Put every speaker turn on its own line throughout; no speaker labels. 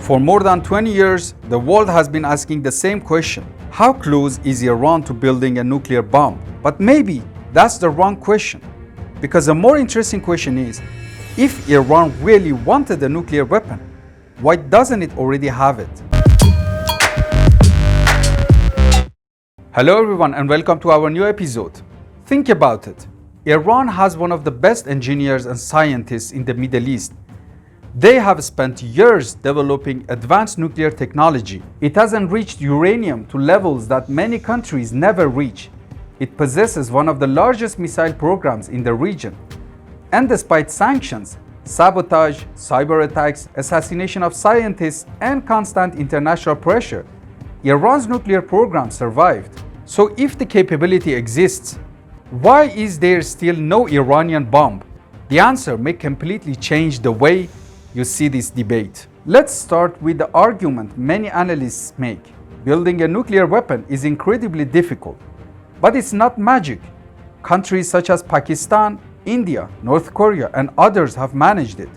For more than 20 years, the world has been asking the same question. How close is Iran to building a nuclear bomb? But maybe that's the wrong question. Because a more interesting question is, if Iran really wanted a nuclear weapon, why doesn't it already have it? Hello everyone and welcome to our new episode. Think about it. Iran has one of the best engineers and scientists in the Middle East. They have spent years developing advanced nuclear technology. It has enriched uranium to levels that many countries never reach. It possesses one of the largest missile programs in the region. And despite sanctions, sabotage, cyber attacks, assassination of scientists, and constant international pressure, Iran's nuclear program survived. So if the capability exists, why is there still no Iranian bomb? The answer may completely change the way you see this debate. Let's start with the argument many analysts make. Building a nuclear weapon is incredibly difficult, but it's not magic. Countries such as Pakistan, India, North Korea, and others have managed it.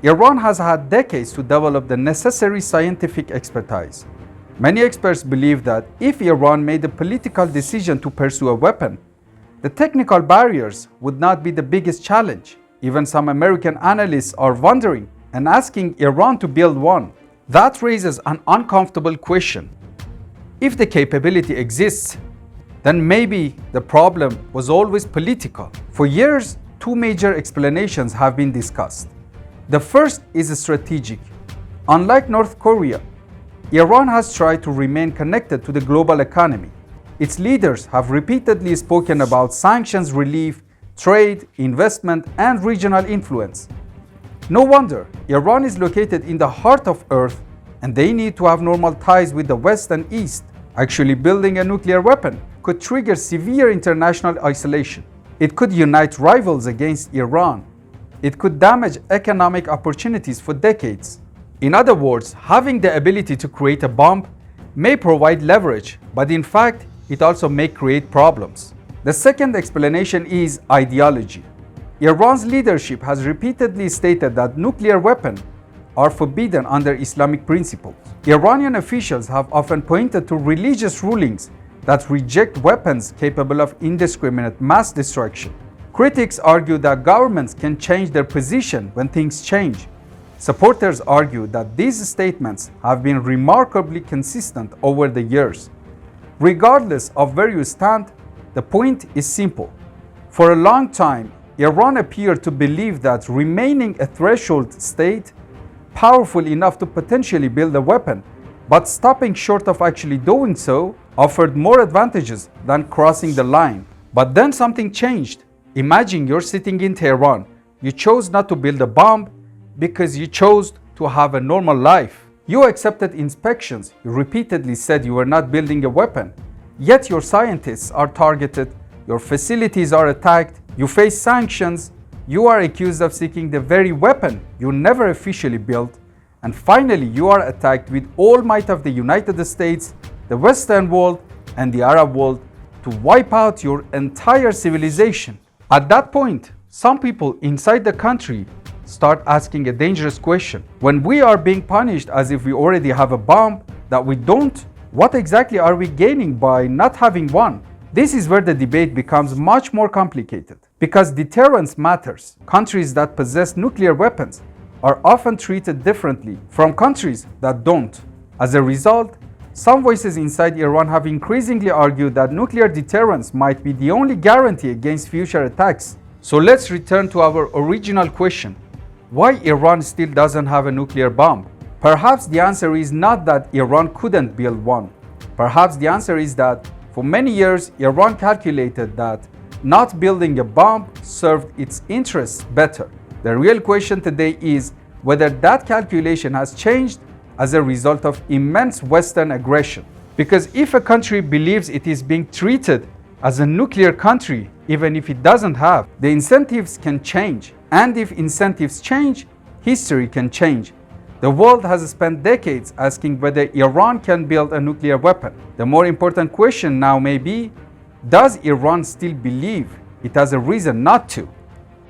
Iran has had decades to develop the necessary scientific expertise. Many experts believe that if Iran made a political decision to pursue a weapon, the technical barriers would not be the biggest challenge. Even some American analysts are wondering and asking Iran to build one. That raises an uncomfortable question. If the capability exists, then maybe the problem was always political. For years, two major explanations have been discussed. The first is strategic. Unlike North Korea, Iran has tried to remain connected to the global economy. Its leaders have repeatedly spoken about sanctions relief, trade, investment, and regional influence. No wonder Iran is located in the heart of Earth and they need to have normal ties with the West and East. Actually, building a nuclear weapon could trigger severe international isolation. It could unite rivals against Iran. It could damage economic opportunities for decades. In other words, having the ability to create a bomb may provide leverage, but in fact, it also may create problems. The second explanation is ideology. Iran's leadership has repeatedly stated that nuclear weapons are forbidden under Islamic principles. Iranian officials have often pointed to religious rulings that reject weapons capable of indiscriminate mass destruction. Critics argue that governments can change their position when things change. Supporters argue that these statements have been remarkably consistent over the years. Regardless of where you stand, the point is simple. For a long time, Iran appeared to believe that remaining a threshold state, powerful enough to potentially build a weapon, but stopping short of actually doing so, offered more advantages than crossing the line. But then something changed. Imagine you're sitting in Tehran. You chose not to build a bomb because you chose to have a normal life. You accepted inspections. You repeatedly said you were not building a weapon. Yet your scientists are targeted, your facilities are attacked, you face sanctions, you are accused of seeking the very weapon you never officially built, and finally you are attacked with all might of the United States, the Western world, and the Arab world to wipe out your entire civilization. At that point, some people inside the country start asking a dangerous question. When we are being punished as if we already have a bomb that we don't, what exactly are we gaining by not having one? This is where the debate becomes much more complicated. Because deterrence matters. Countries that possess nuclear weapons are often treated differently from countries that don't. As a result, some voices inside Iran have increasingly argued that nuclear deterrence might be the only guarantee against future attacks. So let's return to our original question. Why Iran still doesn't have a nuclear bomb? Perhaps the answer is not that Iran couldn't build one. Perhaps the answer is that for many years, Iran calculated that not building a bomb served its interests better. The real question today is whether that calculation has changed as a result of immense Western aggression. Because if a country believes it is being treated as a nuclear country, even if it doesn't have, the incentives can change. And if incentives change, history can change. The world has spent decades asking whether Iran can build a nuclear weapon. The more important question now may be, does Iran still believe it has a reason not to?